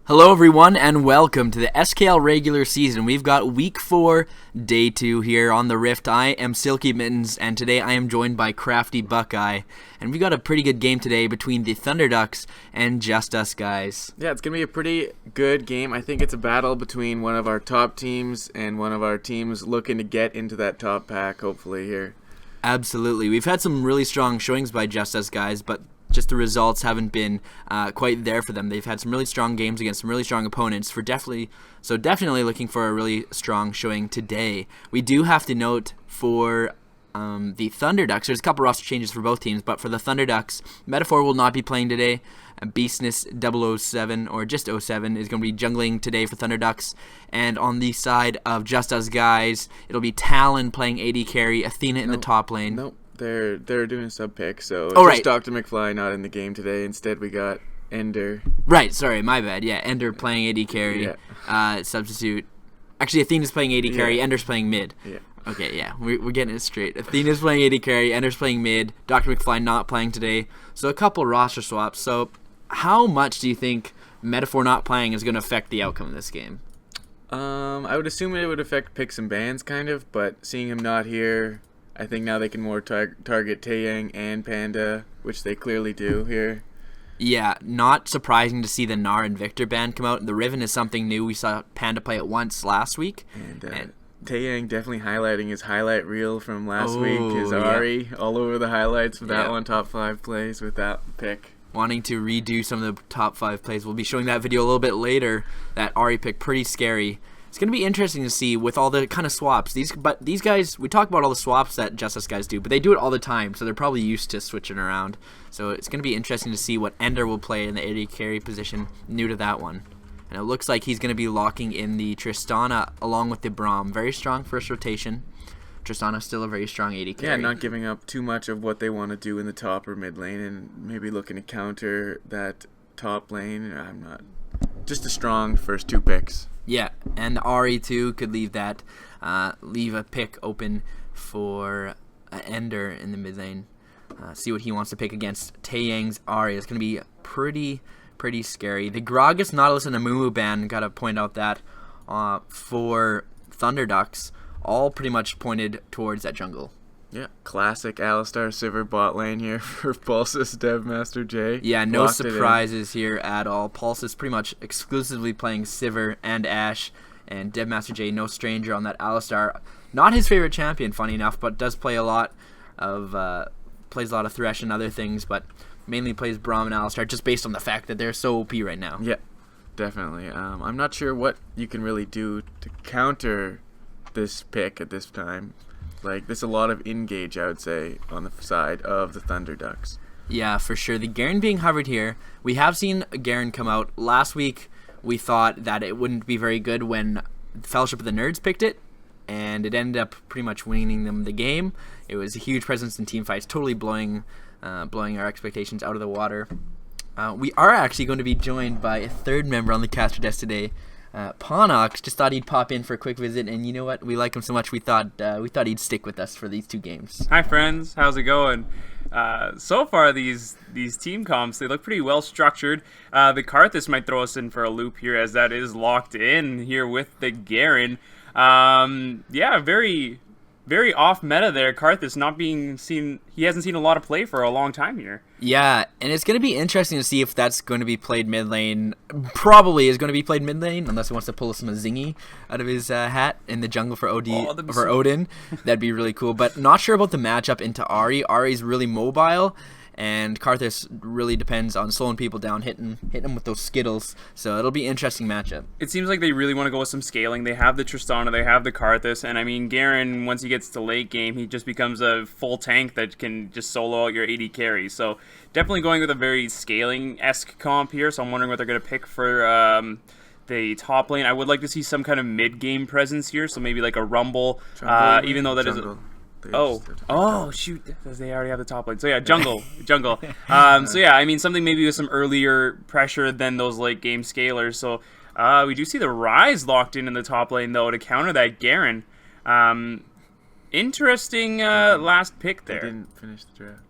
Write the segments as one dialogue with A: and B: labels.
A: Hello everyone and welcome to the SKL regular season. We've got week 4, day 2 here on the Rift. I am Silky Mittens and today I am joined by Crafty Buckeye. And we got a pretty good game today between the Thunder Ducks and Just Us guys.
B: Yeah, it's going to be a pretty good game. I think it's a battle between one of our top teams and one of our teams looking to get into that top pack hopefully here.
A: Absolutely. We've had some really strong showings by Just Us guys, but just the results haven't been quite there for them. They've had some really strong games against some really strong opponents. Definitely looking for a really strong showing today. We do have to note for the Thunder Ducks, there's a couple roster changes for both teams, but for the Thunder Ducks, Metaphor will not be playing today. Beastness 007 or just 07 is going to be jungling today for Thunder Ducks. And on the side of Just Us guys, it'll be Talon playing AD carry, Athena in the top lane.
B: Nope. They're doing a sub pick, so
A: right.
B: Dr. McFly not in the game today. Instead, we got Ender.
A: Right, sorry, my bad. Yeah, Ender playing AD carry, substitute. Actually, Athena's playing AD carry, Ender's playing mid.
B: Yeah.
A: Okay, yeah, we're getting it straight. Athena's playing AD carry, Ender's playing mid, Dr. McFly not playing today. So a couple roster swaps. So how much do you think Metaphor not playing is going to affect the outcome of this game?
B: I would assume it would affect picks and bans, kind of, but seeing him not here, I think now they can more target Taeyang and Panda, which they clearly do here.
A: Yeah, not surprising to see the Gnar and Victor ban come out. The Riven is something new. We saw Panda play it once last week.
B: And Taeyang definitely highlighting his highlight reel from last week. His Ari all over the highlights with that one, top 5 plays with that pick.
A: Wanting to redo some of the top 5 plays. We'll be showing that video a little bit later. That Ari pick, pretty scary. It's going to be interesting to see with all the kind of swaps. These guys, we talk about all the swaps that Just Us guys do, but they do it all the time, so they're probably used to switching around. So it's going to be interesting to see what Ender will play in the AD carry position, new to that one. And it looks like he's going to be locking in the Tristana along with the Braum. Very strong first rotation. Tristana's still a very strong AD carry.
B: Yeah, not giving up too much of what they want to do in the top or mid lane, and maybe looking to counter that top lane. Just a strong first 2 picks.
A: Yeah, and Ari too could leave a pick open for Ender in the mid lane. See what he wants to pick against Taeyang's Ari. It's going to be pretty scary. The Gragas, Nautilus, and the Mumu ban, got to point out that for Thunder Ducks, all pretty much pointed towards that jungle.
B: Yeah, classic Alistar Sivir bot lane here for Pulsus Devmaster J.
A: Yeah, no surprises here at all. Pulsus pretty much exclusively playing Sivir and Ashe, and Devmaster J, no stranger on that Alistar. Not his favorite champion, funny enough, but does play a lot of Thresh and other things, but mainly plays Braum and Alistar just based on the fact that they're so OP right now.
B: Yeah, definitely. I'm not sure what you can really do to counter this pick at this time. There's a lot of engage, I would say, on the side of the Thunder Ducks.
A: Yeah, for sure. The Garen being hovered here. We have seen Garen come out. Last week, we thought that it wouldn't be very good when Fellowship of the Nerds picked it, and it ended up pretty much winning them the game. It was a huge presence in team fights, totally blowing our expectations out of the water. We are actually going to be joined by a third member on the caster desk today. Ponox just thought he'd pop in for a quick visit, and you know what? We like him so much we thought he'd stick with us for these 2 games.
C: Hi friends, how's it going? So far these team comps, they look pretty well structured. The Karthus might throw us in for a loop here, as that is locked in here with the Garen. Yeah, very off meta there. Karthus not being seen. He hasn't seen a lot of play for a long time here.
A: Yeah, and it's going to be interesting to see if that's going to be played mid lane. Probably is going to be played mid lane, unless he wants to pull some Zingy out of his hat in the jungle for Odin. That'd be really cool. But not sure about the matchup into Ari. Ari's really mobile, and Karthus really depends on slowing people down, hitting them with those Skittles. So it'll be an interesting matchup.
C: It seems like they really want to go with some scaling. They have the Tristana, they have the Karthus, and I mean, Garen, once he gets to late game, he just becomes a full tank that can just solo out your AD carry. So definitely going with a very scaling-esque comp here, so I'm wondering what they're going to pick for the top lane. I would like to see some kind of mid-game presence here, so maybe like a Rumble, even though that
B: jungle.
C: Shoot, they already have the top lane. So yeah, jungle. So yeah, I mean, something maybe with some earlier pressure than those late game scalers. So we do see the Rise locked in the top lane, though, to counter that Garen. Interesting last pick there.
B: They didn't finish the draft.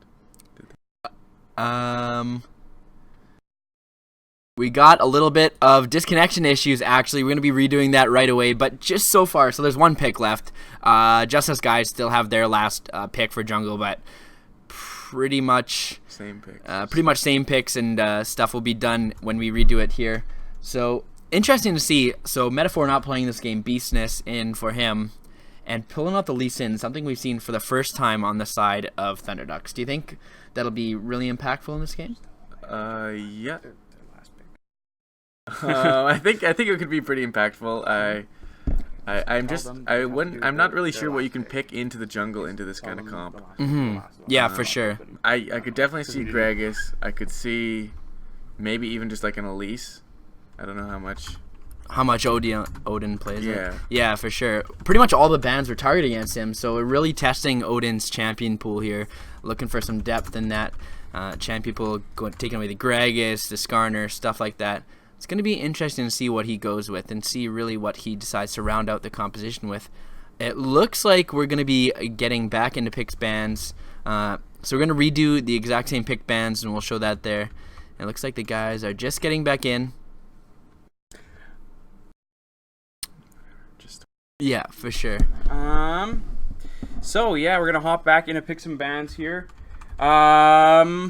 A: We got a little bit of disconnection issues, actually. We're going to be redoing that right away, but just so far. So there's one pick left. Just Us guys still have their last pick for jungle, but pretty much
B: Same picks.
A: Pretty much same picks, and stuff will be done when we redo it here. So interesting to see. So Metaphor not playing this game, Beastness in for him, and pulling out the Lee Sin, something we've seen for the first time on the side of Thunder Ducks. Do you think that'll be really impactful in this game?
B: Yeah. I think it could be pretty impactful. I'm not really sure what you can pick into the jungle into this kind of comp.
A: Yeah, for sure.
B: I could definitely see Gragas. I could see maybe even just like an Elise. I don't know how much
A: Odin plays it.
B: Yeah.
A: Yeah, for sure. Pretty much all the bans were targeted against him, so we're really testing Odin's champion pool here, looking for some depth in that. Champion pool, taking away the Gragas, the Skarner, stuff like that. It's going to be interesting to see what he goes with and see really what he decides to round out the composition with. It looks like we're going to be getting back into picks bans. So we're going to redo the exact same pick bans, and we'll show that there. It looks like the guys are just getting back in. Yeah, for sure.
C: So yeah, we're gonna hop back into pick some bans here. Yeah,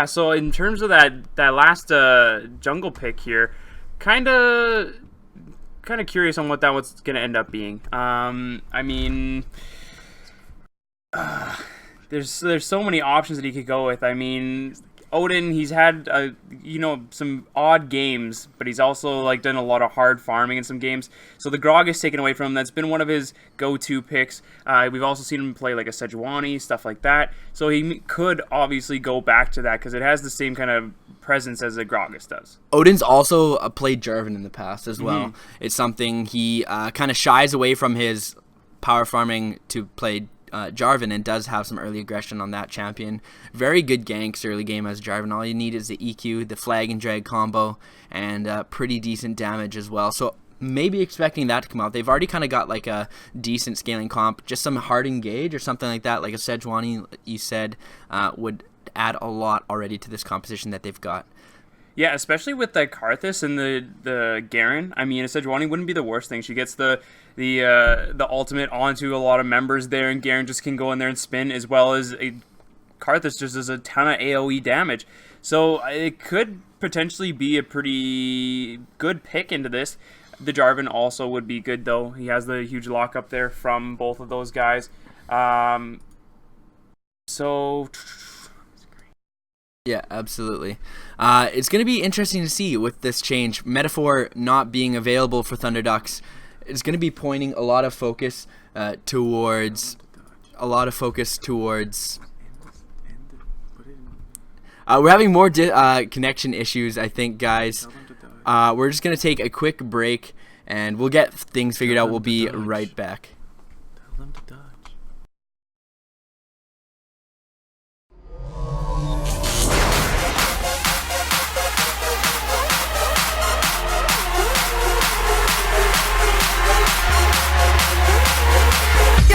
C: so in terms of that last jungle pick here, kind of curious on what that was gonna end up being. I mean, there's so many options that he could go with. I mean, Odin, he's had some odd games, but he's also like done a lot of hard farming in some games. So the Grog is taken away from him. That's been one of his go-to picks. We've also seen him play like a Sejuani, stuff like that. So he could obviously go back to that because it has the same kind of presence as a Gragas does.
A: Odin's also played Jarvan in the past as well. It's something he kind of shies away from his power farming to play Jarvan, and does have some early aggression on that champion. Very good ganks early game as Jarvan. All you need is the EQ, the flag and drag combo, and pretty decent damage as well. So maybe expecting that to come out. They've already kind of got like a decent scaling comp. Just some hard engage or something like that, like a Sejuani you said, would add a lot already to this composition that they've got.
C: Yeah, especially with the Karthus and the Garen. I mean, a Sejuani wouldn't be the worst thing. She gets the ultimate onto a lot of members there, and Garen just can go in there and spin, as well as Karthus just does a ton of AoE damage. So it could potentially be a pretty good pick into this. The Jarvan also would be good, though. He has the huge lockup there from both of those guys.
A: Yeah, absolutely. It's going to be interesting to see with this change. Metaphor not being available for Thunder Ducks. It's going to be pointing a lot of focus towards. We're having more connection issues, I think, guys. We're just going to take a quick break, and we'll get things figured out. We'll be right back.
B: Tell them to dodge.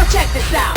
D: Check this out.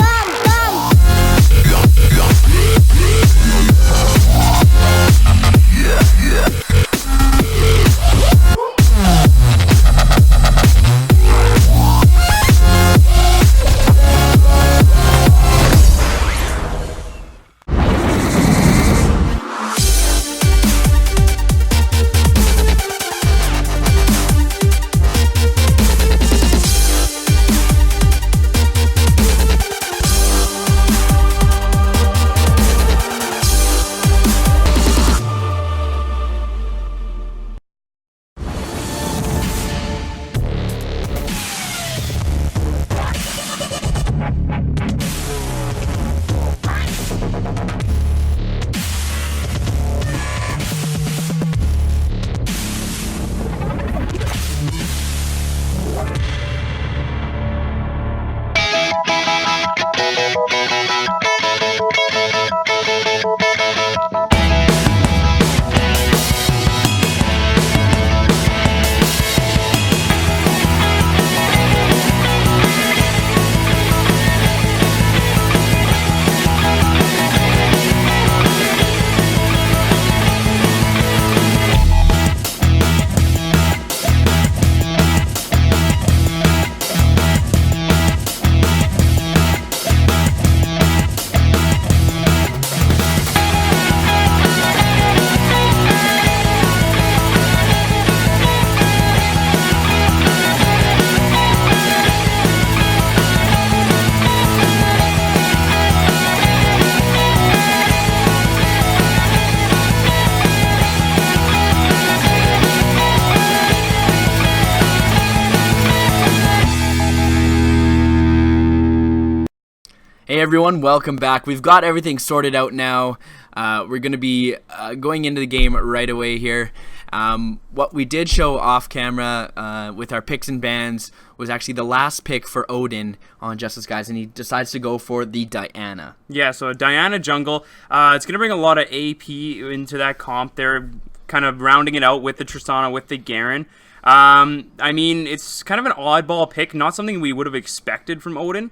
A: Hey everyone, welcome back. We've got everything sorted out now. We're going to be going into the game right away here. What we did show off camera with our picks and bans was actually the last pick for Odin on Justice Guys, and he decides to go for the Diana.
C: Yeah, so Diana jungle. It's going to bring a lot of AP into that comp. They're kind of rounding it out with the Tristana, with the Garen. I mean, it's kind of an oddball pick, not something we would have expected from Odin.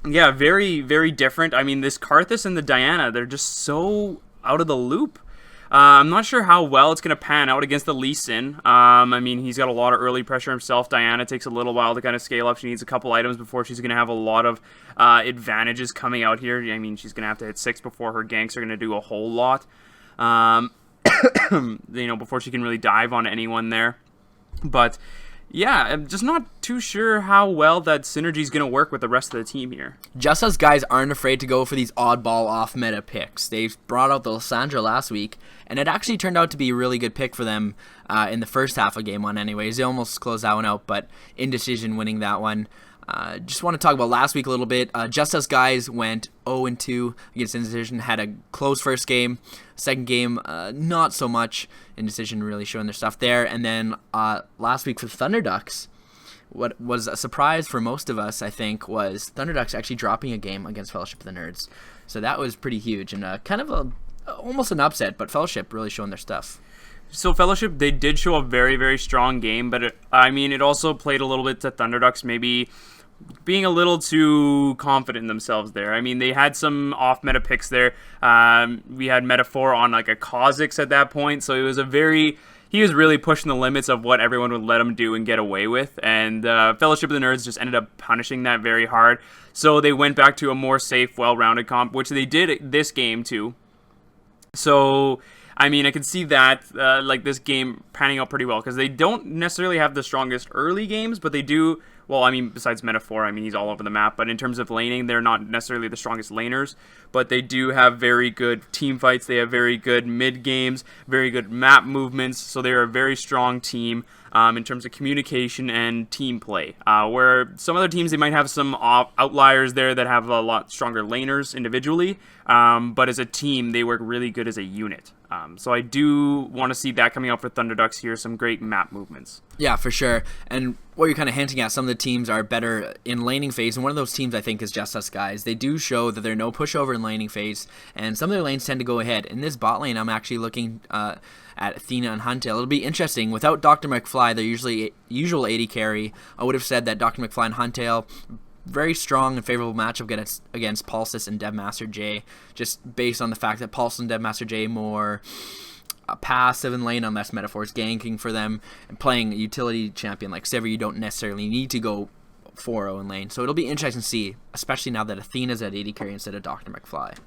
C: Yeah, very, very different. I mean, this Karthus and the Diana, they're just so out of the loop. I'm not sure how well it's going to pan out against the Lee Sin. I mean, he's got a lot of early pressure himself. Diana takes a little while to kind of scale up. She needs a couple items before she's going to have a lot of advantages coming out here. I mean, she's going to have to hit 6 before her ganks are going to do a whole lot. Before she can really dive on anyone there. But yeah, I'm just not too sure how well that synergy is going to work with the rest of the team here.
A: Just as guys aren't afraid to go for these oddball off-meta picks. They brought out the Lissandra last week, and it actually turned out to be a really good pick for them in the first half of Game 1 anyways. They almost closed that one out, but Indecision winning that one. Just want to talk about last week a little bit. Just as guys went 0-2 against Indecision, had a close first game. Second game, not so much. Indecision really showing their stuff there. And then last week for Thunder Ducks, what was a surprise for most of us, I think, was Thunder Ducks actually dropping a game against Fellowship of the Nerds. So that was pretty huge and kind of almost an upset, but Fellowship really showing their stuff.
C: So Fellowship, they did show a very, very strong game, but it also played a little bit to Thunder Ducks maybe being a little too confident in themselves there. I mean, they had some off-meta picks there. We had Metaphor on like a Kha'Zix at that point, so it was he was really pushing the limits of what everyone would let him do and get away with, and Fellowship of the Nerds just ended up punishing that very hard. So they went back to a more safe, well-rounded comp, which they did this game too. So I mean, I can see that, this game panning out pretty well, because they don't necessarily have the strongest early games, but they do, besides Metaphor, he's all over the map, but in terms of laning, they're not necessarily the strongest laners, but they do have very good team fights, they have very good mid games, very good map movements, so they're a very strong team in terms of communication and team play, where some other teams, they might have some outliers there that have a lot stronger laners individually, but as a team, they work really good as a unit. So I do want to see that coming out for Thunder Ducks here, some great map movements.
A: Yeah, for sure. And what you're kind of hinting at, some of the teams are better in laning phase, and one of those teams I think is Just Us Guys. They do show that they're no pushover in laning phase, and some of their lanes tend to go ahead. In this bot lane, I'm actually looking at Athena and Huntail. It'll be interesting. Without Dr. McFly, their usual 80 carry, I would have said that Dr. McFly and Huntail, very strong and favorable matchup against Pulsis and Devmaster J, just based on the fact that Pulse and Devmaster J more passive in lane unless Metaphor's ganking for them, and playing a utility champion like Sivir, you don't necessarily need to go 4-0 in lane. So it'll be interesting to see, especially now that Athena's at 80 carry instead of Dr. McFly.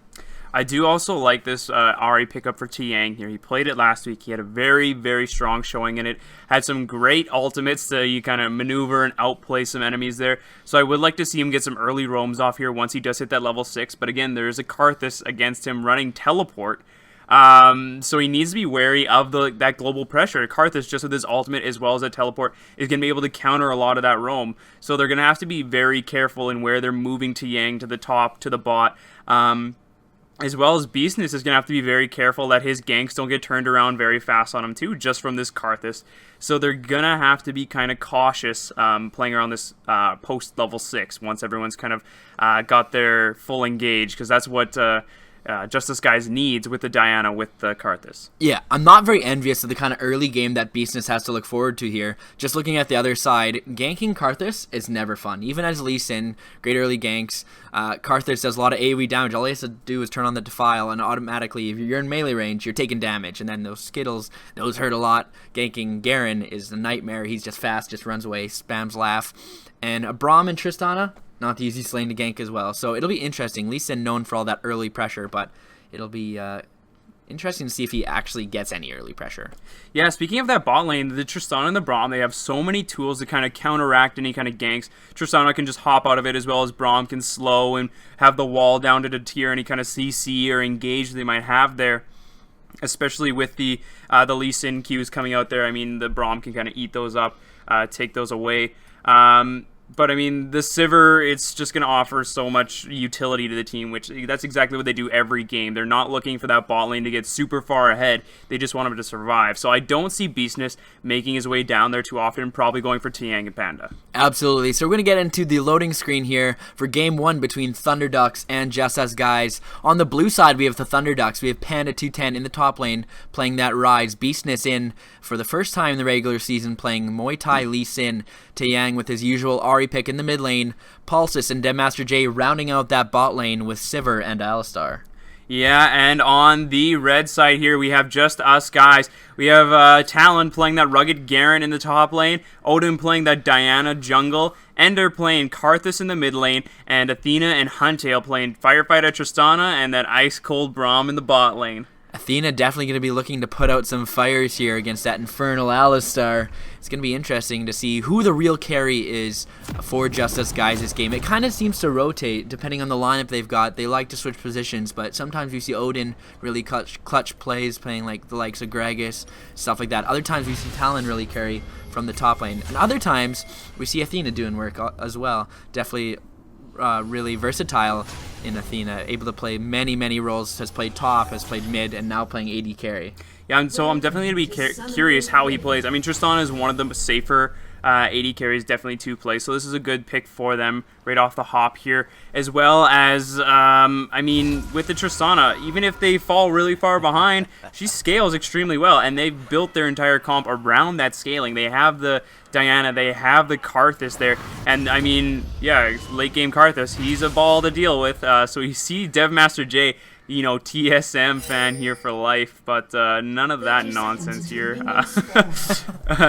C: I do also like this Ahri pickup for Tiang here. He played it last week. He had a very, very strong showing in it. Had some great ultimates to you kind of maneuver and outplay some enemies there. So I would like to see him get some early roams off here once he does hit that level 6. But again, there's a Karthus against him running teleport. So he needs to be wary of that global pressure. Karthus, just with his ultimate as well as a teleport, is going to be able to counter a lot of that roam. So they're going to have to be very careful in where they're moving Tiang to the top, to the bot. As well as Beastness is going to have to be very careful that his ganks don't get turned around very fast on him too, just from this Karthus. So they're going to have to be kind of cautious playing around this post-level 6 once everyone's kind of got their full engage, because that's what Justice Guys needs with the Diana, with the Karthus.
A: Yeah, I'm not very envious of the kind of early game that Beastness has to look forward to here. Just looking at the other side, ganking Karthus is never fun. Even as Lee Sin, great early ganks. Karthus does a lot of AoE damage. All he has to do is turn on the Defile, and automatically, if you're in melee range, you're taking damage. And then those Skittles, those hurt a lot. Ganking Garen is a nightmare. He's just fast, just runs away, spams laugh. And Braum and Tristana, not the easiest lane to gank as well. So it'll be interesting. Lee Sin known for all that early pressure, but it'll be interesting to see if he actually gets any early pressure.
C: Yeah, speaking of that bot lane, the Tristana and the Braum, they have so many tools to kind of counteract any kind of ganks. Tristana can just hop out of it, as well as Braum can slow and have the wall down to deter any kind of CC or engage they might have there. Especially with the Lee Sin Qs coming out there. I mean, the Braum can kind of eat those up, take those away. But I mean, the Sivir, it's just going to offer so much utility to the team, which that's exactly what they do every game. They're not looking for that bot lane to get super far ahead. They just want them to survive. So I don't see Beastness making his way down there too often, probably going for Tiang and Panda.
A: Absolutely. So we're going to get into the loading screen here for Game 1 between Thunderducks and Just Us Guys. On the blue side, we have the Thunderducks. We have Panda 210 in the top lane playing that Rise. Beastness in for the first time in the regular season playing Muay Thai Lee Sin. Taeyang with his usual Ahri pick in the mid lane. Pulsis and Devmaster J rounding out that bot lane with Sivir and Alistar.
C: Yeah, and on the red side here, we have Just Us Guys. We have Talon playing that rugged Garen in the top lane, Odin playing that Diana jungle, Ender playing Karthus in the mid lane, and Athena and Huntail playing Firefighter Tristana and that ice-cold Braum in the bot lane.
A: Athena definitely going to be looking to put out some fires here against that infernal Alistar. It's going to be interesting to see who the real carry is for Just Us Guys this game. It kind of seems to rotate depending on the lineup they've got. They like to switch positions, but sometimes we see Odin really clutch plays playing like the likes of Gragas, stuff like that. Other times we see Talon really carry from the top lane. And other times we see Athena doing work as well. Definitely really versatile in Athena, able to play many roles, has played top, has played mid, and now playing AD carry.
C: Yeah, and so I'm definitely going to be curious how he plays. I mean, Tristana is one of the safer AD carries, definitely to play, so this is a good pick for them right off the hop here, as well as, I mean, with the Tristana, even if they fall really far behind, she scales extremely well, and they've built their entire comp around that scaling. They have the Diana, they have the Karthus there, and I mean, yeah, late game Karthus, he's a ball to deal with, so you see Devmaster J, you know, TSM fan here for life, but none of that nonsense here.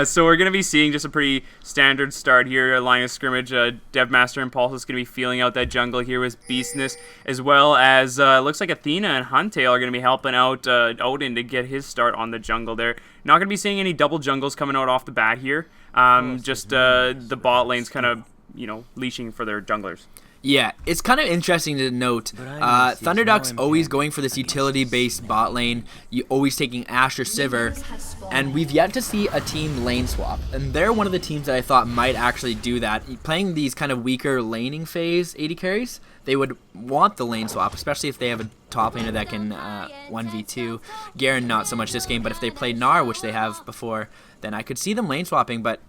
C: So we're going to be seeing just a pretty standard start here, a line of scrimmage. Devmaster and Pulse is going to be feeling out that jungle here with Beastness, as well as looks like Athena and Huntail are going to be helping out Odin to get his start on the jungle there. Not going to be seeing any double jungles coming out off the bat here. Just the bot lane's kind of, you know, leashing for their junglers.
A: Yeah, it's kind of interesting to note, Thunderduck's always going for this utility-based bot lane, always taking Ashe or Sivir, and we've yet to see a team lane swap, and they're one of the teams that I thought might actually do that. Playing these kind of weaker laning phase AD carries, they would want the lane swap, especially if they have a top laner that can 1v2. Garen not so much this game, but if they play Gnar, which they have before, then I could see them lane swapping, but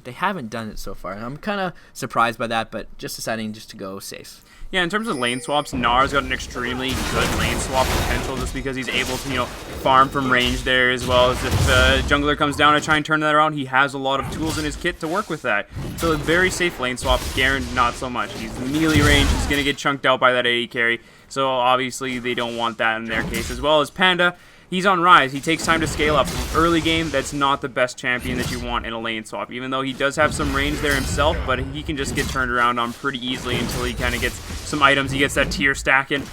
A: they haven't done it so far. I'm kind of surprised by that, but just deciding just to go safe.
C: Yeah, in terms of lane swaps, Gnar's got an extremely good lane swap potential just because he's able to, you know, farm from range there, as well as if the jungler comes down to try and turn that around, he has a lot of tools in his kit to work with that. So a very safe lane swap. Garen, not so much. He's melee range, he's going to get chunked out by that AD carry, so obviously they don't want that in their case, as well as Panda. He's on Rise. He takes time to scale up. Early game, that's not the best champion that you want in a lane swap, even though he does have some range there himself, but he can just get turned around on pretty easily until he kind of gets some items. He gets that tier stacking,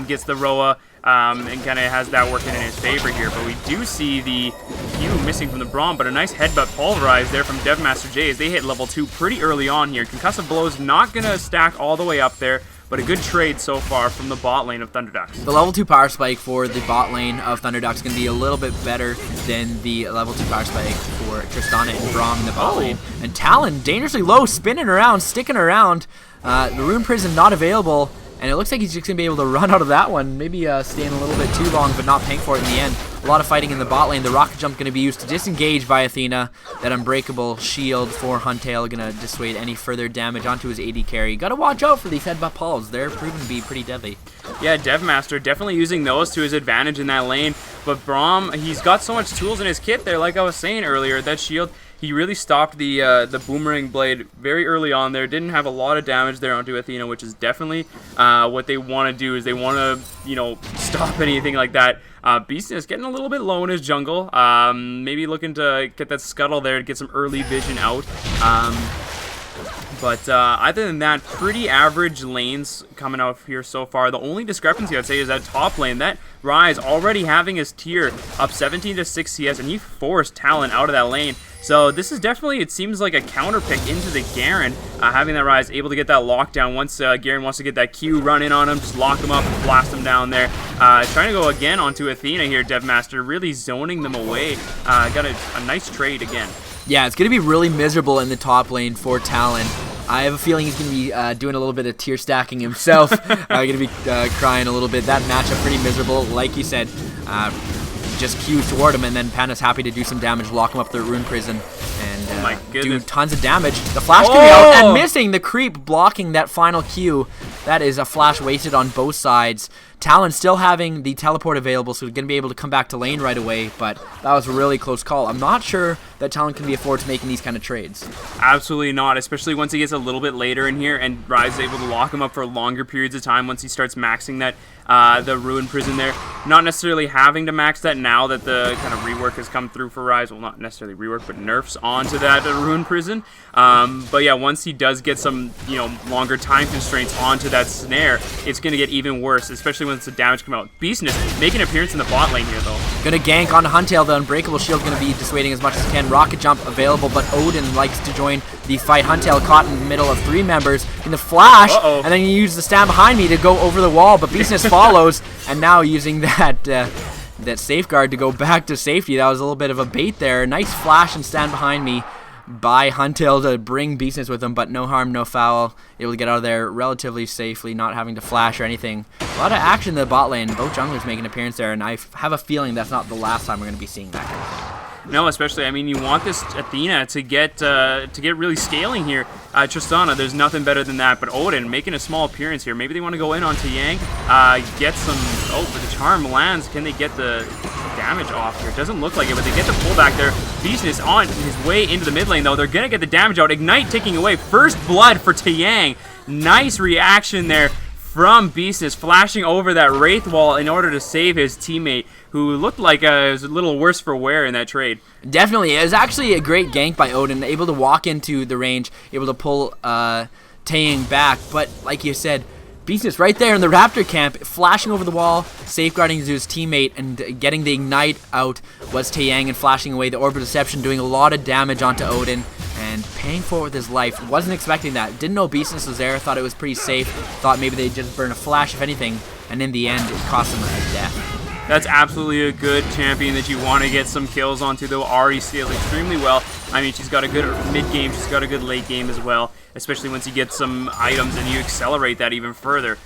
C: gets the Roa, and kind of has that working in his favor here. But we do see the Q missing from the Braum, but a nice headbutt pulverized there from Devmaster J as they hit level 2 pretty early on here. Concussive Blow's not going to stack all the way up there, but a good trade so far from the bot lane of Thunderducks.
A: The level 2 power spike for the bot lane of Thunderducks is going to be a little bit better than the level 2 power spike for Tristana and Braum in the bot lane. And Talon, dangerously low, spinning around, sticking around. The Rune Prison not available, and it looks like he's just going to be able to run out of that one. Maybe staying a little bit too long, but not paying for it in the end. A lot of fighting in the bot lane. The rocket jump going to be used to disengage by Athena. That unbreakable shield for Huntail going to dissuade any further damage onto his AD carry. Got to watch out for these headbutt pulls. They're proven to be pretty deadly.
C: Yeah, Devmaster definitely using those to his advantage in that lane. But Braum, he's got so much tools in his kit there, like I was saying earlier. That shield, he really stopped the boomerang blade very early on there. Didn't have a lot of damage there onto Athena, which is definitely what they want to do. Is they want to, you know, stop anything like that. Beast is getting a little bit low in his jungle. Maybe looking to get that scuttle there to get some early vision out. But other than that, pretty average lanes coming out here so far. The only discrepancy I'd say is that top lane. That Rise already having his tier up 17 to 6 CS, and he forced Talon out of that lane. So this is definitely, it seems like a counter pick into the Garen, having that Rise able to get that lockdown. Once Garen wants to get that Q, run in on him, just lock him up and blast him down there. Trying to go again onto Athena here, Devmaster, really zoning them away. Got a nice trade again.
A: Yeah, it's going to be really miserable in the top lane for Talon. I have a feeling he's going to be doing a little bit of tear stacking himself. Going to be crying a little bit. That matchup pretty miserable. Like you said, just Q's toward him, and then Panda's happy to do some damage, lock him up the Rune Prison, and do tons of damage. The flash can be out and missing the creep, blocking that final Q. That is a flash wasted on both sides. Talon still having the teleport available, so he's going to be able to come back to lane right away, but that was a really close call. I'm not sure that Talon can be afforded to making these kind of trades.
C: Absolutely not, especially once he gets a little bit later in here, and Rise is able to lock him up for longer periods of time once he starts maxing that the Ruin Prison there. Not necessarily having to max that now that the kind of rework has come through for Rise. Well, not necessarily rework, but nerfs onto that Ruin Prison. But yeah, once he does get some, longer time constraints onto that snare, it's going to get even worse, especially once the damage come out. Beastness making an appearance in the bot lane here, though.
A: Gonna gank on Huntail. The Unbreakable Shield gonna be dissuading as much as can. Rocket Jump available, but Odin likes to join the fight. Huntail caught in the middle of 3 members in the flash, and then you use the stand behind me to go over the wall, but Beastness follows, and now using that that safeguard to go back to safety. That was a little bit of a bait there. Nice flash and stand behind me by Huntail to bring Beastness with him, but no harm, no foul. Able to get out of there relatively safely, not having to flash or anything. A lot of action in the bot lane. Both junglers making an appearance there, and I have a feeling that's not the last time we're going to be seeing that kind of thing.
C: No, especially, you want this Athena to get really scaling here. Tristana, there's nothing better than that, but Odin making a small appearance here. Maybe they want to go in onto Yang, get some, but the charm lands. Can they get the damage off here? It doesn't look like it, but they get the pullback there. Beastness on his way into the mid lane, though. They're going to get the damage out. Ignite taking away first blood for Taeyang. Nice reaction there from Beastness, flashing over that Wraith wall in order to save his teammate, who looked like it was a little worse for wear in that trade.
A: Definitely. It was actually a great gank by Odin, able to walk into the range, able to pull Taeyang back, but like you said, Beastness right there in the Raptor camp, flashing over the wall, safeguarding his teammate, and getting the Ignite out was Taeyang, and flashing away the Orb of Deception, doing a lot of damage onto Odin, and paying for it with his life. Wasn't expecting that. Didn't know Beastness was there, thought it was pretty safe, thought maybe they'd just burn a flash if anything, and in the end, it cost him a death.
C: That's absolutely a good champion that you want to get some kills onto, though. Ahri scales extremely well. She's got a good mid-game, she's got a good late game as well, especially once you get some items and you accelerate that even further.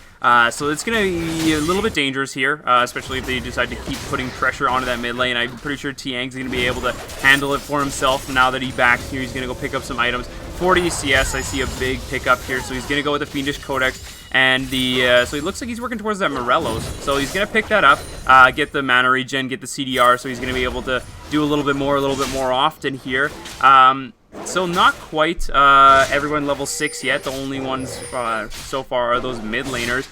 C: So it's going to be a little bit dangerous here, especially if they decide to keep putting pressure onto that mid lane. I'm pretty sure Taeyang's going to be able to handle it for himself now that he's back here. He's going to go pick up some items. 40 CS, I see a big pickup here, so he's going to go with the Fiendish Codex. And so he looks like he's working towards that Morellos. So he's going to pick that up, get the mana regen, get the CDR, so he's going to be able to do a little bit more often here. So not quite everyone level 6 yet. The only ones so far are those mid laners.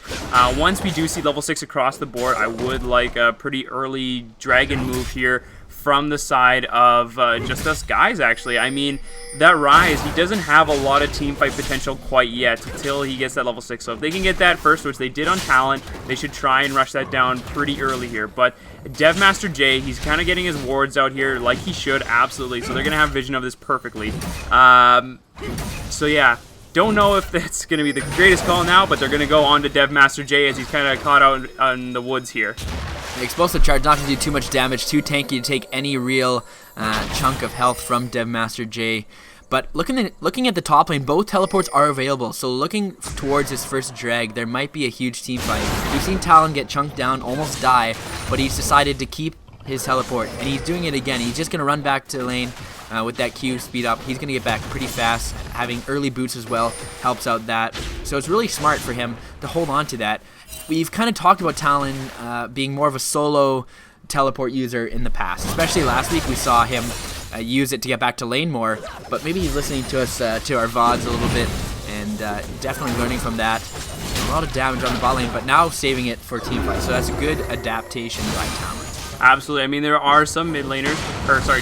C: Once we do see level 6 across the board, I would like a pretty early dragon move here from the side of just us guys, actually. That Rise, he doesn't have a lot of teamfight potential quite yet until he gets that level 6. So if they can get that first, which they did on Talon, they should try and rush that down pretty early here. But Devmaster J, he's kind of getting his wards out here like he should, absolutely. So they're going to have vision of this perfectly. So yeah, don't know if that's going to be the greatest call now, but they're going to go on to Devmaster J as he's kind of caught out on the woods here.
A: The explosive charge not going to do too much damage, too tanky to take any real chunk of health from Devmaster J. But looking at the top lane, both teleports are available, so looking towards his first drag, there might be a huge team fight. We've seen Talon get chunked down, almost die, but he's decided to keep his teleport, and he's doing it again. He's just going to run back to lane with that Q speed up. He's going to get back pretty fast. Having early boots as well helps out that. So it's really smart for him to hold on to that. We've kind of talked about Talon being more of a solo teleport user in the past. Especially last week we saw him use it to get back to lane more, but maybe he's listening to us, to our VODs a little bit, and definitely learning from that. A lot of damage on the bot lane, but now saving it for teamfight, so that's a good adaptation by Talon.
C: Absolutely. There are some mid laners,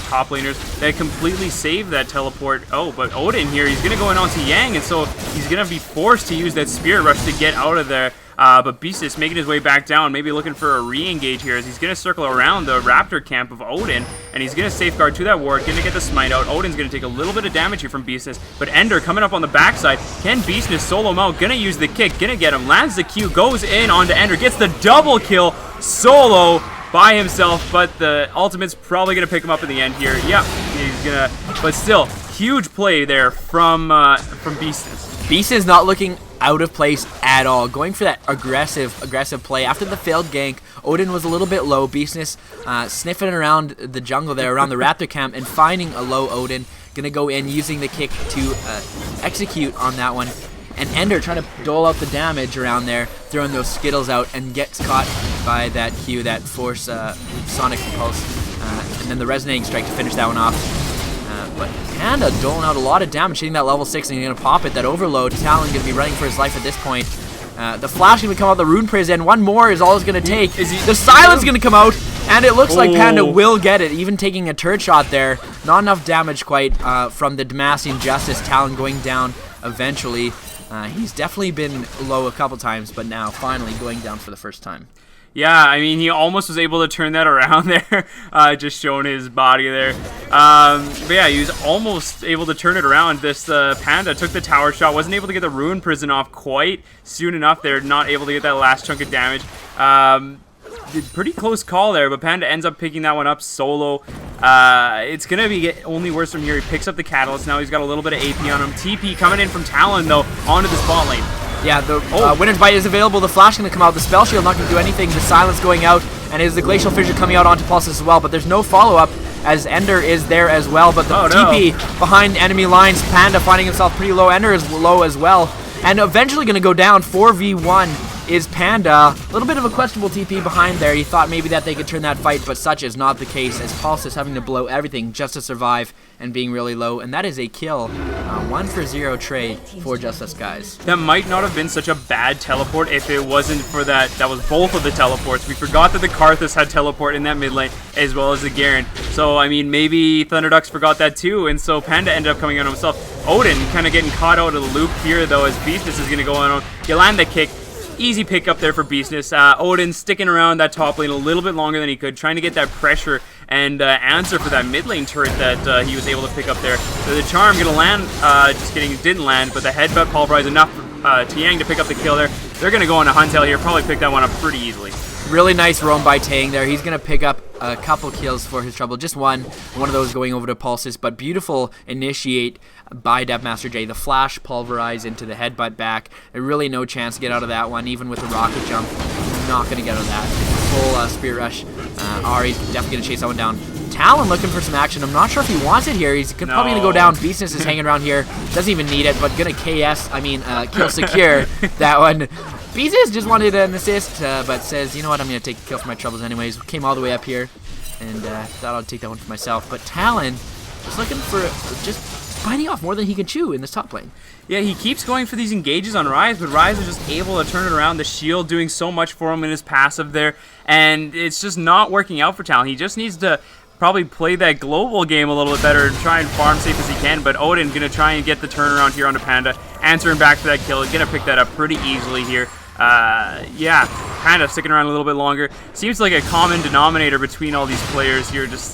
C: top laners that completely save that teleport. But Odin here, he's going to go in onto Yang, and so he's going to be forced to use that Spirit Rush to get out of there. But Beastness making his way back down, maybe looking for a re-engage here as he's going to circle around the Raptor camp of Odin, and he's going to safeguard to that ward, going to get the smite out. Odin's going to take a little bit of damage here from Beastness, but Ender coming up on the backside. Can Beastness solo him out? Going to use the kick, going to get him, lands the Q, goes in onto Ender, gets the double kill solo by himself, but the ultimate's probably going to pick him up in the end here. Yep, he's going to, but still, huge play there from Beastness.
A: Beast is not looking out of place at all, going for that aggressive play. After the failed gank, Odin was a little bit low. Beastness sniffing around the jungle there, around the Raptor camp, and finding a low Odin. Gonna go in, using the kick to execute on that one. And Ender trying to dole out the damage around there, throwing those Skittles out, and gets caught by that Q, that Force Sonic Pulse. And then the Resonating Strike to finish that one off. But Panda doling out a lot of damage, hitting that level 6, and he's going to pop it. That Overload, Talon going to be running for his life at this point. The Flash going to come out the Rune Prison. One more is all it's going to take. The Silence going to come out, and it looks like Panda will get it, even taking a turret shot there. Not enough damage quite from the Damascene Justice. Talon going down eventually. He's definitely been low a couple times, but now finally going down for the first time.
C: Yeah, I mean, he almost was able to turn that around there, just showing his body there. But yeah, he was almost able to turn it around. This Panda took the tower shot, wasn't able to get the Ruin Prison off quite soon enough there, not able to get that last chunk of damage. Pretty close call there, but Panda ends up picking that one up solo. It's going to be only worse from here. He picks up the Catalyst. Now he's got a little bit of AP on him. TP coming in from Talon, though, onto the spot lane.
A: Yeah, the Winter's Bite is available. The Flash going to come out. The Spell Shield not going to do anything. The Silence going out. And is the Glacial Fissure coming out onto Pulse as well. But there's no follow-up as Ender is there as well. But the TP behind enemy lines. Panda finding himself pretty low. Ender is low as well. And eventually going to go down. 4v1 is Panda. A little bit of a questionable TP behind there. He thought maybe that they could turn that fight, but such is not the case, as Pulse is having to blow everything just to survive and being really low. And that is a kill. 1-for-0 trade for Just Us Guys.
C: That might not have been such a bad teleport if it wasn't for that. That was both of the teleports. We forgot that the Karthus had teleport in that mid lane as well as the Garen. So, I mean, maybe Thunderducks forgot that too, and so Panda ended up coming on himself. Odin kind of getting caught out of the loop here, though, as Beastness is going to go on. You land the kick. Easy pick up there for Beastness. Odin sticking around that top lane a little bit longer than he could, trying to get that pressure and answer for that mid lane turret that he was able to pick up there. So the Charm going to land, just kidding, it didn't land, but the headbutt pulverized enough for Tiang to pick up the kill there. They're going to go on a Huntail here, probably pick that one up pretty easily.
A: Really nice roam by Tang there. He's going to pick up a couple kills for his trouble. Just one of those going over to Pulses, but beautiful initiate by Devmaster J. The Flash pulverized into the headbutt back. Really no chance to get out of that one, even with the rocket jump. Not going to get out of that. Full Spirit Rush. Ari's definitely going to chase that one down. Talon looking for some action. I'm not sure if he wants it here. He's probably going to go down. Beastness is hanging around here. Doesn't even need it, but going to kill secure that one. Beastness just wanted an assist, but says, you know what, I'm going to take the kill for my troubles anyways. Came all the way up here, and thought I'd take that one for myself. But Talon just looking for just biting off more than he can chew in this top lane.
C: Yeah, he keeps going for these engages on Ryze, but Ryze is just able to turn it around. The shield doing so much for him in his passive there, and it's just not working out for Talon. He just needs to probably play that global game a little bit better and try and farm safe as he can, but Odin going to try and get the turnaround here onto Panda, answering back to that kill. He's going to pick that up pretty easily here. Yeah, Panda sticking around a little bit longer. Seems like a common denominator between all these players here, just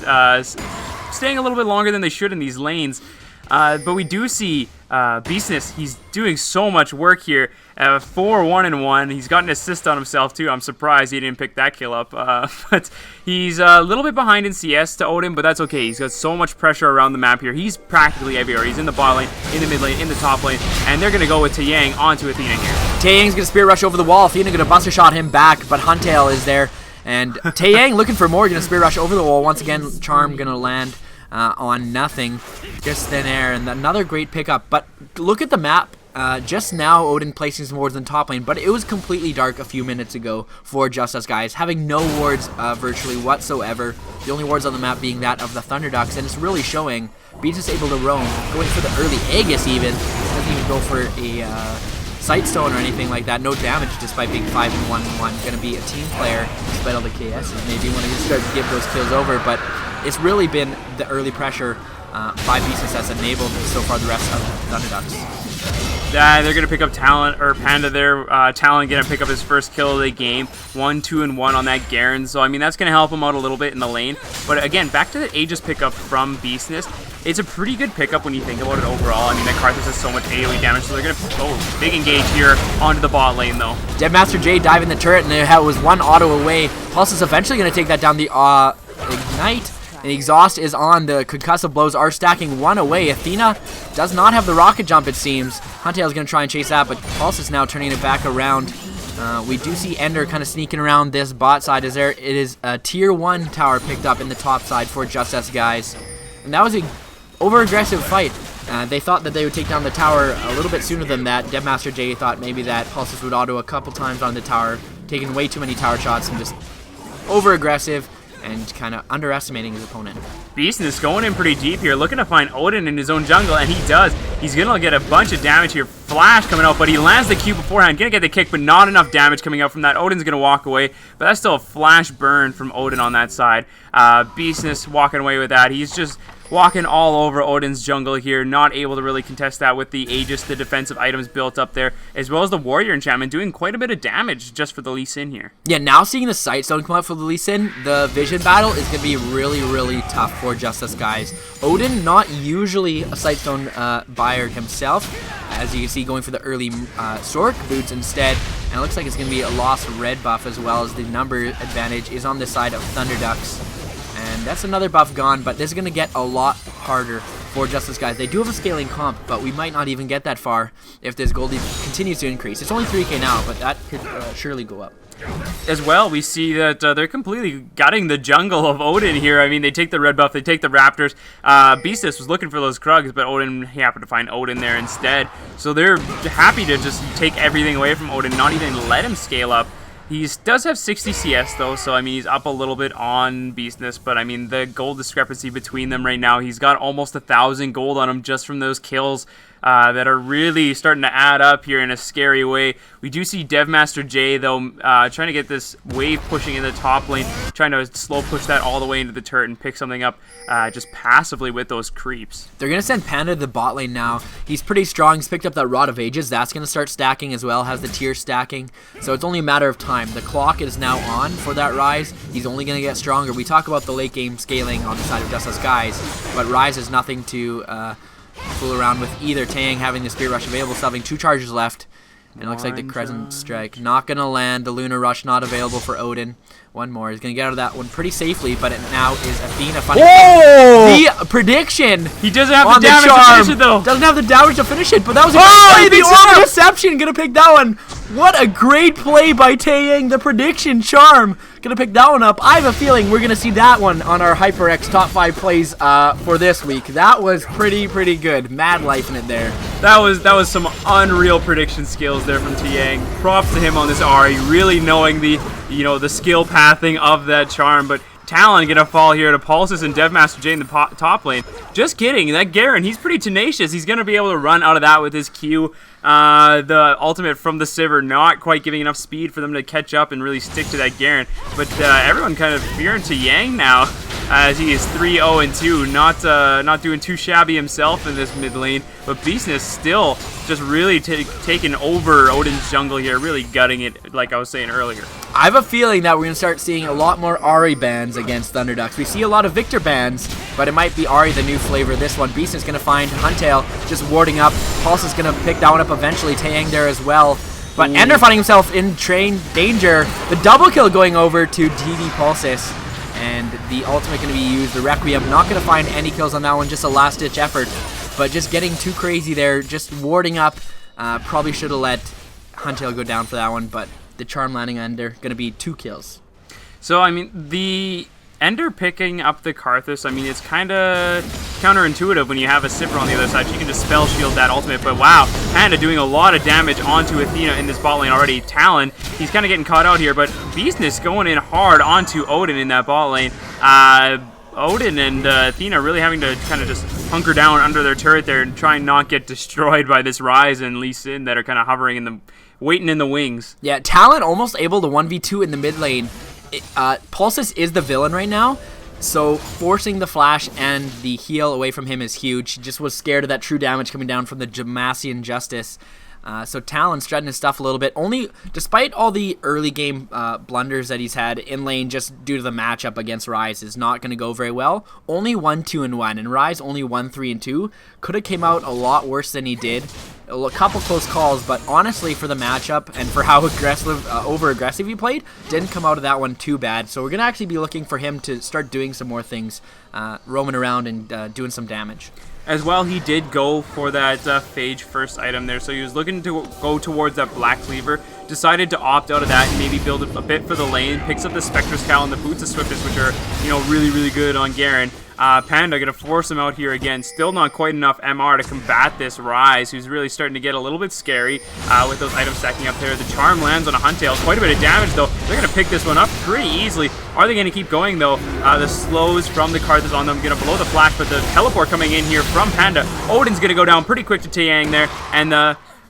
C: staying a little bit longer than they should in these lanes. But we do see Beastness. He's doing so much work here. 4-1-1. He's got an assist on himself too. I'm surprised he didn't pick that kill up. But he's a little bit behind in CS to Odin, but that's okay. He's got so much pressure around the map here. He's practically everywhere. He's in the bot lane, in the mid lane, in the top lane, and they're going to go with Taeyang onto Athena here.
A: Taeyang's going to Spirit Rush over the wall. Athena going to Buster Shot him back, but Huntail is there. And Taeyang looking for more, going to Spirit Rush over the wall. Once again, Charm going to land on nothing. Just thin air, and another great pickup. But look at the map. Just now, Odin placing some wards in top lane, but it was completely dark a few minutes ago for Just Us Guys, having no wards virtually whatsoever. The only wards on the map being that of the Thunderducks, and it's really showing. Beats is able to roam, going for the early Aegis even. Doesn't even go for a Sightstone or anything like that. No damage despite being 5-1-1. Going to be a team player despite all the KSs. Maybe when he starts to give those kills over, but it's really been the early pressure by Beastness that's enabled so far the rest of Thunderducks.
C: They're going to pick up Talon, or Panda there. Talon going to pick up his first kill of the game. 1-2-1 on that Garen. So, I mean, that's going to help him out a little bit in the lane. But again, back to the Aegis pickup from Beastness. It's a pretty good pickup when you think about it overall. I mean, that Karthus has so much AoE damage, so they're going to big engage here onto the bot lane, though.
A: Devmaster J diving the turret, and it was one auto away. Pulse is eventually going to take that down. The Ignite And the exhaust is on. The concussive blows are stacking one away. Athena does not have the rocket jump, it seems. Huntail's going to try and chase that, but Pulse is now turning it back around. We do see Ender kind of sneaking around this bot side. It is a tier 1 tower picked up in the top side for Just Us guys. And that was a over-aggressive fight. They thought that they would take down the tower a little bit sooner than that. Devmaster J thought maybe that Pulses would auto a couple times on the tower, taking way too many tower shots and just over-aggressive and kind of underestimating his opponent.
C: Beastness going in pretty deep here, looking to find Odin in his own jungle, and he does. He's going to get a bunch of damage here. Flash coming out, but he lands the Q beforehand. Going to get the kick, but not enough damage coming out from that. Odin's going to walk away, but that's still a flash burn from Odin on that side. Beastness walking away with that. He's just walking all over Odin's jungle here, not able to really contest that with the Aegis, the defensive items built up there, as well as the Warrior enchantment doing quite a bit of damage just for the Lee Sin here.
A: Yeah, now seeing the Sight Stone come out for the Lee Sin, the Vision battle is going to be really, really tough for Just Us guys. Odin, not usually a Sight Stone buyer himself, as you can see going for the early Sork boots instead, and it looks like it's going to be a lost red buff as well, as the number advantage is on the side of Thunder Ducks. And that's another buff gone, but this is going to get a lot harder for Just Us guys. They do have a scaling comp, but we might not even get that far if this Goldie continues to increase. It's only 3k now, but that could surely go up.
C: As well, we see that they're completely gutting the jungle of Odin here. I mean, they take the red buff, they take the Raptors. Beastus was looking for those Krugs, but Odin happened to find Odin there instead. So they're happy to just take everything away from Odin, not even let him scale up. He does have 60 CS though, so I mean he's up a little bit on Beastness, but I mean the gold discrepancy between them right now, he's got almost 1,000 gold on him just from those kills that are really starting to add up here in a scary way. We do see Devmaster J though trying to get this wave pushing in the top lane, trying to slow push that all the way into the turret and pick something up just passively with those creeps.
A: They're going to send Panda to the bot lane now. He's pretty strong. He's picked up that Rod of Ages. That's going to start stacking as well, has the tier stacking. So it's only a matter of time. The clock is now on for that Rise. He's only going to get stronger. We talk about the late game scaling on the side of Just Us guys, but Rise is nothing to fool around with either. Tang having the Spirit Rush available, still having 2 charges left. And it looks like the Crescent Strike not going to land. The Lunar Rush not available for Odin. One more. He's going to get out of that one pretty safely, but it now is Athena finding the prediction.
C: He doesn't have the damage to finish it, though.
A: Doesn't have the damage to finish it, but that was a great play. The Auto Deception going to pick that one. What a great play by Taeyang. The prediction charm. Going to pick that one up. I have a feeling we're going to see that one on our HyperX top 5 plays for this week. That was pretty good. Mad life in it there.
C: That was some unreal prediction skills there from Taeyang. Props to him on this Ahri, really knowing the skill pathing of that charm. But Talon gonna fall here to Pulses and Devmaster J in the top lane. Just kidding, that Garen, he's pretty tenacious. He's gonna be able to run out of that with his Q. The ultimate from the Sivir not quite giving enough speed for them to catch up and really stick to that Garen. But everyone kind of fearing Taeyang now, as he is 3-0-2, not doing too shabby himself in this mid lane. But Beastness still just really taking over Odin's jungle here, really gutting it, like I was saying earlier.
A: I have a feeling that we're going to start seeing a lot more Ahri bans against Thunder Ducks. We see a lot of Victor bans, but it might be Ahri the new flavor. This one, Beastness going to find Huntail just warding up. Pulse is going to pick that one up eventually. Taeyang there as well. But Ender finding himself in train danger. The double kill going over to DD Pulses. And the ultimate going to be used. The Requiem not going to find any kills on that one. Just a last-ditch effort. But just getting too crazy there. Just warding up. Probably should have let Huntail go down for that one. But the charm landing Ender going to be 2 kills.
C: So, I mean, the Ender picking up the Karthus, I mean, it's kind of counterintuitive when you have a Sivir on the other side. She can just spell shield that ultimate, but wow, Panda doing a lot of damage onto Athena in this bot lane already. Talon, he's kind of getting caught out here, but Beastness going in hard onto Odin in that bot lane. Odin and Athena really having to kind of just hunker down under their turret there and try and not get destroyed by this Rise and Lee Sin that are kind of hovering in the, waiting in the wings.
A: Yeah, Talon almost able to 1v2 in the mid lane. Pulses is the villain right now, so forcing the flash and the heal away from him is huge. He just was scared of that true damage coming down from the Jamasian Justice. So Talon strutting his stuff a little bit. Only, despite all the early game blunders that he's had in lane, just due to the matchup against Rise, is not going to go very well. Only 1-2-1, and Rise only 1-3-2. Could have came out a lot worse than he did. A couple close calls, but honestly, for the matchup and for how aggressive, over-aggressive he played, didn't come out of that one too bad. So we're going to actually be looking for him to start doing some more things, roaming around and doing some damage.
C: As well, he did go for that Phage first item there, so he was looking to go towards that Black Cleaver, decided to opt out of that and maybe build a bit for the lane, picks up the Spectre's Cowl and the Boots of Swiftness, which are, really, really good on Garen. Panda going to force him out here again. Still not quite enough MR to combat this Rise, who's really starting to get a little bit scary with those items stacking up there. The Charm lands on a Hunt Tail. Quite a bit of damage, though. They're going to pick this one up pretty easily. Are they going to keep going, though? The slows from the Karthus on them going to blow the flash, but the teleport coming in here from Panda. Odin's going to go down pretty quick to Taeyang there, and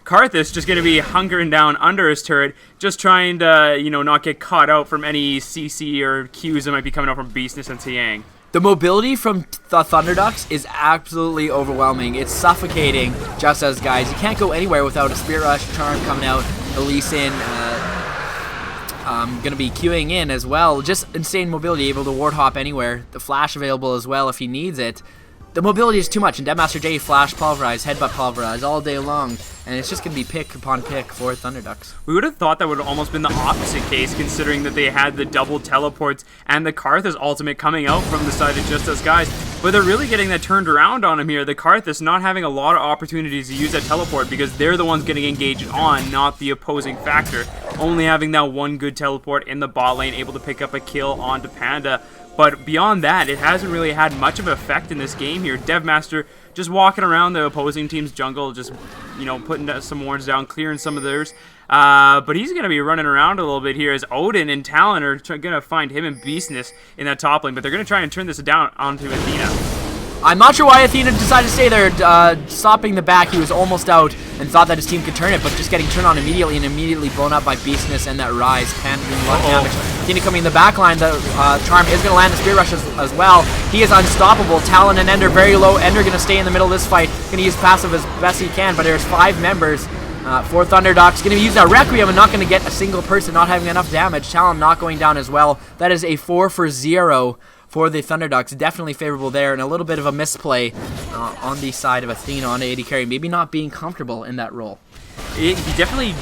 C: Karthus just going to be hunkering down under his turret, just trying to, not get caught out from any CC or Qs that might be coming out from Beastness and Taeyang.
A: The mobility from the Thunderducks is absolutely overwhelming. It's suffocating just as guys. You can't go anywhere without a Spirit Rush, Charm coming out, Elise in, going to be queuing in as well. Just insane mobility, able to ward hop anywhere. The flash available as well if he needs it. The mobility is too much, and Deadmaster J flash pulverize, headbutt pulverize all day long, and it's just going to be pick upon pick for Thunderducks.
C: We would have thought that would have almost been the opposite case, considering that they had the double teleports and the Karthus ultimate coming out from the side of Just Us Guys, but they're really getting that turned around on him here. The Karthus not having a lot of opportunities to use that teleport because they're the ones getting engaged on, not the opposing factor. Only having that one good teleport in the bot lane, able to pick up a kill onto Panda. But beyond that, it hasn't really had much of an effect in this game here. Devmaster just walking around the opposing team's jungle, just, putting some wards down, clearing some of theirs. But he's going to be running around a little bit here as Odin and Talon are going to find him and Beastness in that top lane. But they're going to try and turn this down onto Athena.
A: I'm not sure why Athena decided to stay there, stopping the back. He was almost out and thought that his team could turn it, but just getting turned on immediately and immediately blown up by Beastness and that Rise. Panda doing a lot of damage. Athena coming in the back line. The Charm is going to land the Spirit Rush as well. He is unstoppable. Talon and Ender very low. Ender going to stay in the middle of this fight. Going to use passive as best he can, but there's 5 members for Thunderducks. Going to use that Requiem and not going to get a single person, not having enough damage. Talon not going down as well. That is a 4 for 0. For the Thunderducks, definitely favorable there, and a little bit of a misplay on the side of Athena on AD carry, maybe not being comfortable in that role.
C: He definitely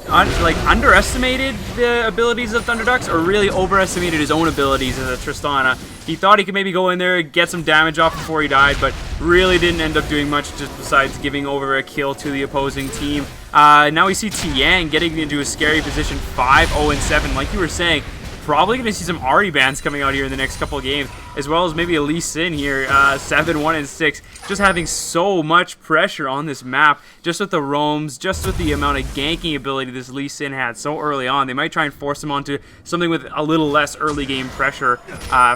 C: underestimated the abilities of Thunderducks, or really overestimated his own abilities as a Tristana. He thought he could maybe go in there, get some damage off before he died, but really didn't end up doing much just besides giving over a kill to the opposing team. Now we see Taeyang getting into a scary position, 5-0-7, like you were saying. Probably going to see some Ahri bans coming out here in the next couple of games, as well as maybe a Lee Sin here, 7-1-6, just having so much pressure on this map, just with the roams, just with the amount of ganking ability this Lee Sin had so early on. They might try and force him onto something with a little less early game pressure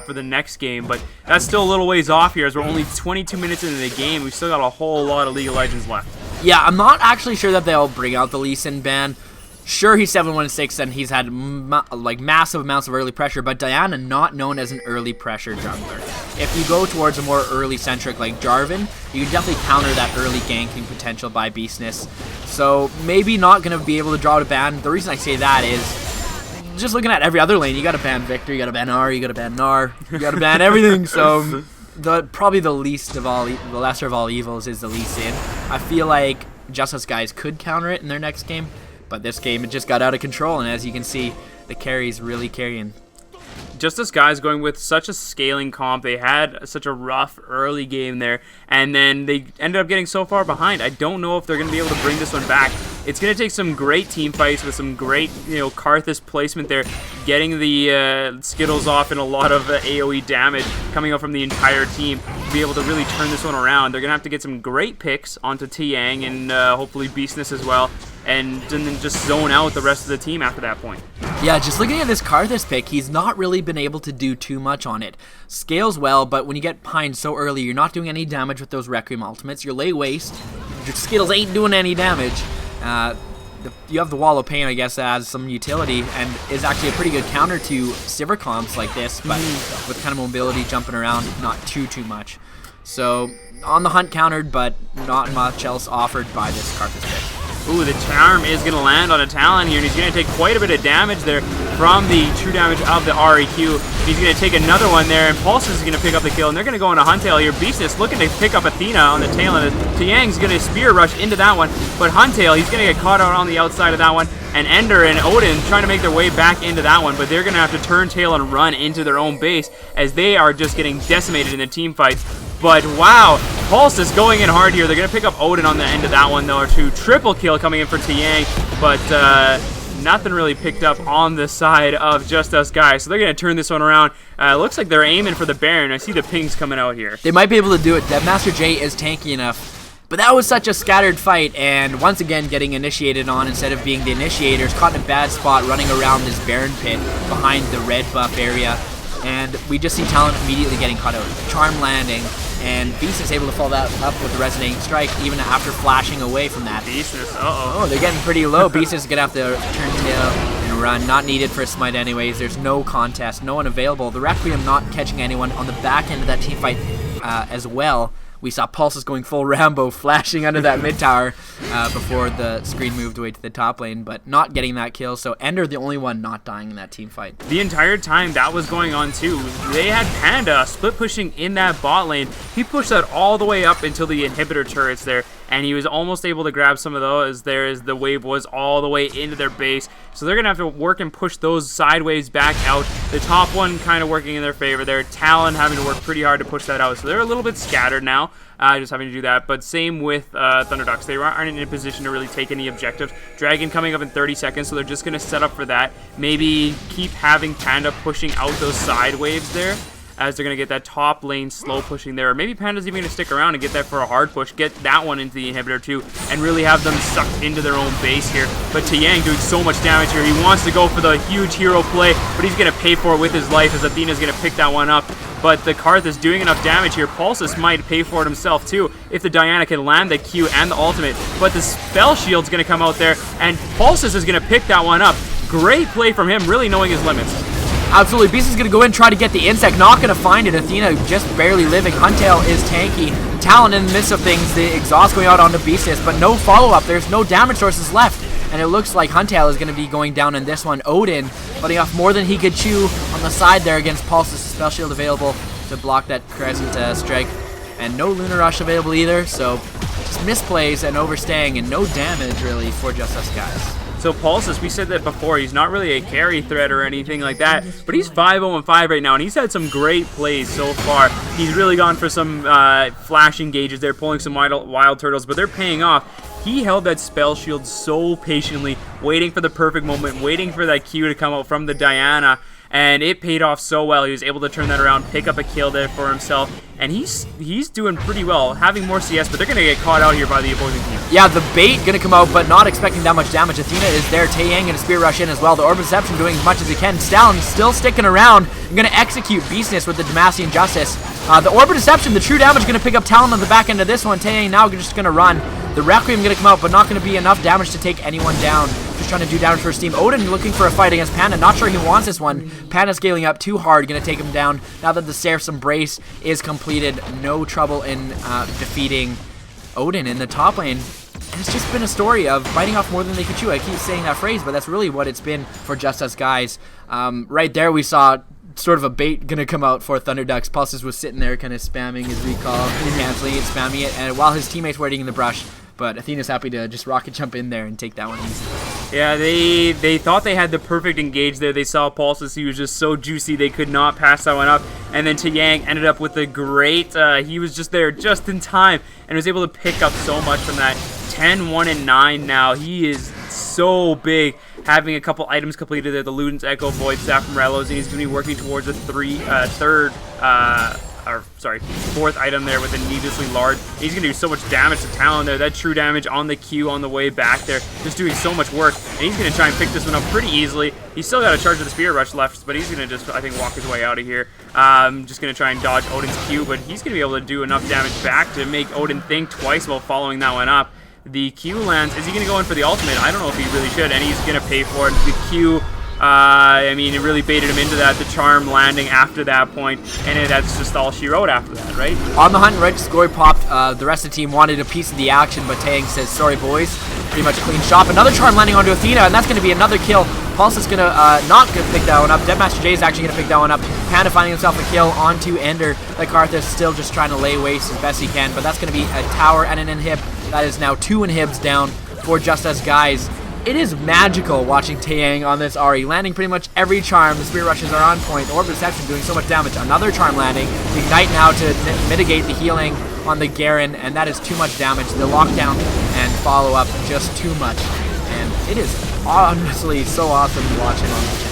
C: for the next game, but that's still a little ways off here as we're only 22 minutes into the game. We've still got a whole lot of League of Legends left.
A: Yeah, I'm not actually sure that they'll bring out the Lee Sin ban. Sure, he's 7-1-6 and he's had massive amounts of early pressure, but Diana not known as an early pressure jungler. If you go towards a more early centric like Jarvan, you can definitely counter that early ganking potential by Beastness. So maybe not going to be able to draw to ban. The reason I say that is just looking at every other lane, you got to ban Victor, you got to ban R, you got to ban Gnar, you got to ban everything. So probably the lesser of all evils is the Lee Sin. I feel like Just Us Guys could counter it in their next game. But this game, it just got out of control, and as you can see, the carry's really carrying.
C: Just Us Guys going with such a scaling comp. They had such a rough early game there, and then they ended up getting so far behind. I don't know if they're going to be able to bring this one back. It's going to take some great team fights with some great, Karthus placement there, getting the Skittles off and a lot of AoE damage coming up from the entire team to be able to really turn this one around. They're going to have to get some great picks onto Taeyang and hopefully Beastness as well, and then just zone out the rest of the team after that point.
A: Yeah, just looking at this Karthus pick, he's not really been able to do too much on it. Scales well, but when you get behind so early, you're not doing any damage with those Requiem ultimates. Your lay waste, your Skittles ain't doing any damage. You have the Wall of Pain, I guess, that has some utility and is actually a pretty good counter to Sivir comps like this, but with kind of mobility jumping around, not too much. So, on the hunt countered, but not much else offered by this Karthus pick.
C: Ooh, the charm is going to land on a Talon here, and he's going to take quite a bit of damage there from the true damage of the REQ. He's going to take another one there, and Pulse is going to pick up the kill, and they're going to go into Huntail here. Beastess looking to pick up Athena on the tail end. Tiang's going to spear rush into that one, but Huntail, he's going to get caught out on the outside of that one, and Ender and Odin trying to make their way back into that one, but they're going to have to turn tail and run into their own base as they are just getting decimated in the team fights. But wow, Pulse is going in hard here. They're going to pick up Odin on the end of that one, though, or two. Triple kill coming in for Tiang, but nothing really picked up on the side of Just Us Guys. So they're going to turn this one around. Looks like they're aiming for the Baron. I see the pings coming out here.
A: They might be able to do it. Devmaster J is tanky enough. But that was such a scattered fight, and once again getting initiated on instead of being the initiators. Caught in a bad spot running around this Baron pit behind the red buff area. And we just see Talon immediately getting caught out. Charm landing, and Beast is able to follow that up with the Resonating Strike even after flashing away from that.
C: Beastess, uh-oh.
A: Oh, they're getting pretty low. Beast is going to have to turn tail and run. Not needed for a smite anyways. There's no contest, no one available. The Requiem not catching anyone on the back end of that team fight as well. We saw Pulses going full Rambo, flashing under that mid tower before the screen moved away to the top lane, but not getting that kill. So Ender, the only one not dying in that team fight.
C: The entire time that was going on too, they had Panda split pushing in that bot lane. He pushed that all the way up until the inhibitor turrets there, and he was almost able to grab some of those there as the wave was all the way into their base. So they're going to have to work and push those side waves back out. The top one kind of working in their favor there. Talon having to work pretty hard to push that out. So they're a little bit scattered now, just having to do that. But same with Thunderducks. They aren't in a position to really take any objectives. Dragon coming up in 30 seconds, so they're just going to set up for that. Maybe keep having Panda pushing out those side waves there, as they're going to get that top lane slow pushing there. Or maybe Panda's even going to stick around and get that for a hard push, get that one into the inhibitor too, and really have them sucked into their own base here. But Tiang doing so much damage here. He wants to go for the huge hero play, but he's going to pay for it with his life as Athena's going to pick that one up. But the Karth is doing enough damage here. Pulsus might pay for it himself too if the Diana can land the Q and the ultimate. But the spell shield's going to come out there, and Pulsus is going to pick that one up. Great play from him, really knowing his limits.
A: Absolutely. Beast is going to go in and try to get the insect. Not going to find it. Athena just barely living. Huntail is tanky. Talon in the midst of things. The exhaust going out onto Beastess, but no follow-up. There's no damage sources left. And it looks like Huntail is going to be going down in this one. Odin putting off more than he could chew on the side there against Pulse's spell shield available to block that Crescent strike. And no Lunar Rush available either. So just misplays and overstaying and no damage really for Just Us Guys.
C: So Pulsus, we said that before, he's not really a carry threat or anything like that, but he's 5-0-5 right now, and he's had some great plays so far. He's really gone for some flash engages there, pulling some wild turtles, but they're paying off. He held that spell shield so patiently, waiting for the perfect moment, waiting for that Q to come out from the Diana, and it paid off so well. He was able to turn that around, pick up a kill there for himself, and he's doing pretty well, having more CS, but they're going to get caught out here by the opposing team.
A: Yeah, the bait going to come out, but not expecting that much damage. Athena is there, Taeyang going to spear rush in as well. The Orb of Deception doing as much as he can. Stalin still sticking around. I'm going to execute Beastness with the Demacian Justice. The Orb of Deception, the true damage, going to pick up Talon on the back end of this one. Taeyang now just going to run. The Requiem going to come out, but not going to be enough damage to take anyone down. Just trying to do damage for his team. Odin looking for a fight against Panda. Not sure he wants this one. Panda scaling up too hard. Going to take him down. Now that the Seraph's Embrace is completed, no trouble in defeating Odin in the top lane. And it's just been a story of biting off more than they could chew. I keep saying that phrase, but that's really what it's been for Just Us Guys. Right there we saw sort of a bait gonna come out for Thunderducks. Pulses was sitting there kind of spamming his recall, canceling it, spamming it, and while his teammates were waiting in the brush. But Athena's happy to just rocket jump in there and take that one easy.
C: Yeah, they thought they had the perfect engage there. They saw Pulsus. He was just so juicy they could not pass that one up. And then Taeyang ended up with a great, he was just there just in time and was able to pick up so much from that. 10-1-9 now. He is so big, having a couple items completed there. The Luden's Echo, Void Staff from Relos, and he's going to be working towards a fourth item there with a needlessly large. He's going to do so much damage to Talon there. That true damage on the Q on the way back there, just doing so much work. And he's going to try and pick this one up pretty easily. He's still got a charge of the Spear Rush left, but he's going to just, I think, walk his way out of here. Just going to try and dodge Odin's Q, but he's going to be able to do enough damage back to make Odin think twice while following that one up. The Q lands. Is he going to go in for the ultimate? I don't know if he really should, and he's going to pay for it. The Q I mean, it really baited him into that. The charm landing after that point, and that's just all she wrote after that, right?
E: On the hunt, right score popped. The rest of the team wanted a piece of the action, but Taeyang says, sorry boys, pretty much clean shot. Another charm landing onto Athena, and that's going to be another kill. Pulse is going to not gonna pick that one up. Deadmaster J is actually going to pick that one up. Panda finding himself a kill onto Ender. Like Arthur still just trying to lay waste as best he can, but that's going to be a tower and an inhib. That is now 2 inhibs down for Just Us Guys. It is magical watching Taeyang on this Ahri, landing pretty much every charm. The Spirit Rushes are on point. Orb Deception doing so much damage. Another charm landing. Ignite now to mitigate the healing on the Garen, and that is too much damage. The lockdown and follow-up just too much. And it is honestly so awesome to watch him on the channel.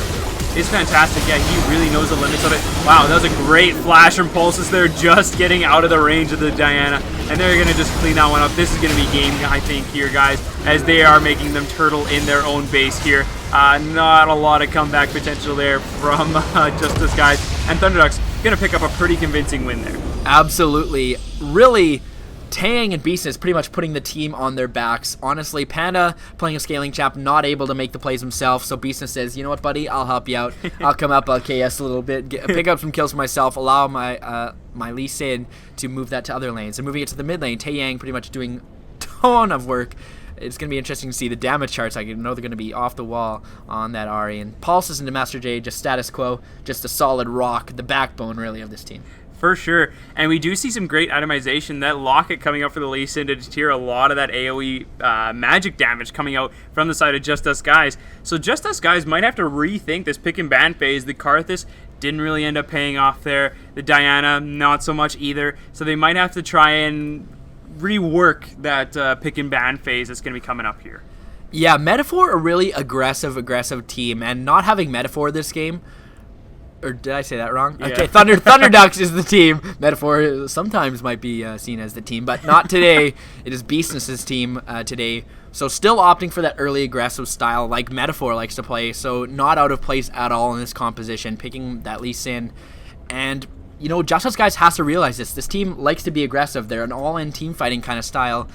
C: It's fantastic. Yeah, he really knows the limits of it. Wow, that was a great flash from Pulses there, just getting out of the range of the Diana. And they're going to just clean that one up. This is going to be game, I think, here, guys, as they are making them turtle in their own base here. Not a lot of comeback potential there from Just Us Guys. And Thunderducks going to pick up a pretty convincing win there.
E: Absolutely. Really, Taeyang and Beastness pretty much putting the team on their backs. Honestly, Panda playing a scaling champ, not able to make the plays himself, so Beastness says, you know what, buddy, I'll help you out. I'll come up, I'll KS a little bit, pick up some kills for myself, allow my my Lee Sin to move that to other lanes. And moving it to the mid lane, Taeyang pretty much doing a ton of work. It's going to be interesting to see the damage charts. I know they're going to be off the wall on that Ahri. And Pulses into Master J, just status quo, just a solid rock, the backbone, really, of this team.
C: For sure. And we do see some great itemization. That Locket coming up for the Lee Sin to deter a lot of that AoE magic damage coming out from the side of Just Us Guys. So Just Us Guys might have to rethink this pick and ban phase. The Karthus didn't really end up paying off there. The Diana, not so much either. So they might have to try and rework that pick and ban phase that's going to be coming up here.
E: Yeah, Metaphor, a really aggressive team. And not having Metaphor this game, or did I say that wrong?
C: Yeah.
E: Okay, Thunderducks is the team. Metaphor sometimes might be seen as the team, but not today. It is Beastness's team today. So still opting for that early aggressive style like Metaphor likes to play. So not out of place at all in this composition, picking that Lee Sin. And, you know, Just Us Guys has to realize this. This team likes to be aggressive. They're an all-in team fighting kind of style.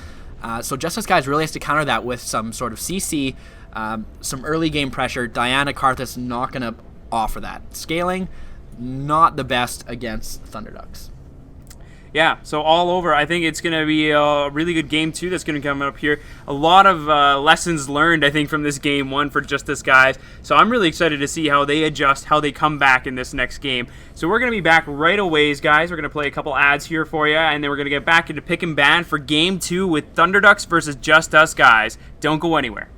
E: So Just Us Guys really has to counter that with some sort of CC, some early game pressure. Diana, Karthus not going to offer that. Scaling, not the best against Thunderducks.
C: Yeah, so all over. I think it's going to be a really good game, too, that's going to come up here. A lot of lessons learned, I think, from this game one for Just Us Guys. So I'm really excited to see how they adjust, how they come back in this next game. So we're going to be back right away, guys. We're going to play a couple ads here for you, and then we're going to get back into pick and ban for game 2 with Thunderducks versus Just Us Guys. Don't go anywhere.